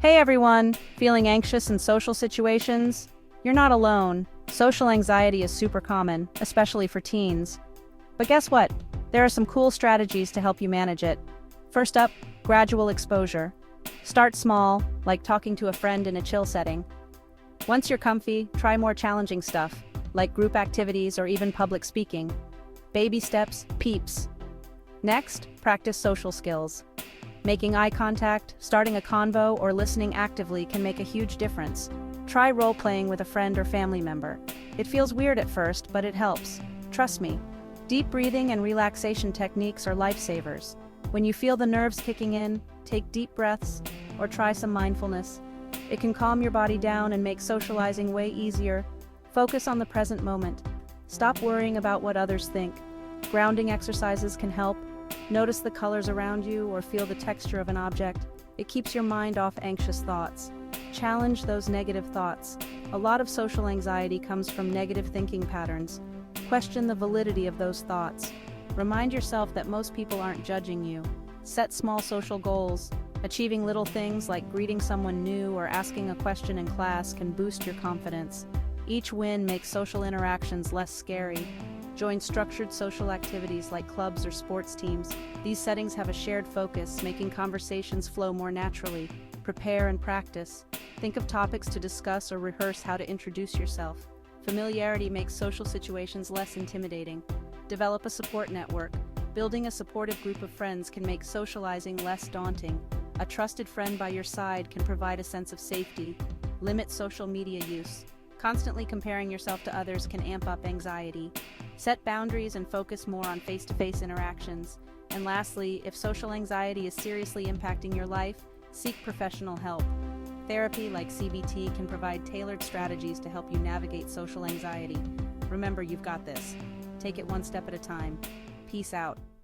Hey everyone, feeling anxious in social situations? You're not alone. Social anxiety is super common, especially for teens. But guess what? There are some cool strategies to help you manage it. First up, gradual exposure. Start small, like talking to a friend in a chill setting. Once you're comfy, try more challenging stuff, like group activities or even public speaking. Baby steps, peeps. Next, practice social skills. Making eye contact, starting a convo, or listening actively can make a huge difference. Try role-playing with a friend or family member. It feels weird at first, but it helps. Trust me. Deep breathing and relaxation techniques are lifesavers. When you feel the nerves kicking in, take deep breaths or try some mindfulness. It can calm your body down and make socializing way easier. Focus on the present moment. Stop worrying about what others think. Grounding exercises can help. Notice the colors around you or feel the texture of an object. It keeps your mind off anxious thoughts. Challenge those negative thoughts. A lot of social anxiety comes from negative thinking patterns. Question the validity of those thoughts. Remind yourself that most people aren't judging you. Set small social goals. Achieving little things like greeting someone new or asking a question in class can boost your confidence. Each win makes social interactions less scary. Join structured social activities like clubs or sports teams. These settings have a shared focus, making conversations flow more naturally. Prepare and practice. Think of topics to discuss or rehearse how to introduce yourself. Familiarity makes social situations less intimidating. Develop a support network. Building a supportive group of friends can make socializing less daunting. A trusted friend by your side can provide a sense of safety. Limit social media use. Constantly comparing yourself to others can amp up anxiety. Set boundaries and focus more on face-to-face interactions. And lastly, if social anxiety is seriously impacting your life, seek professional help. Therapy like CBT can provide tailored strategies to help you navigate social anxiety. Remember, you've got this. Take it one step at a time. Peace out.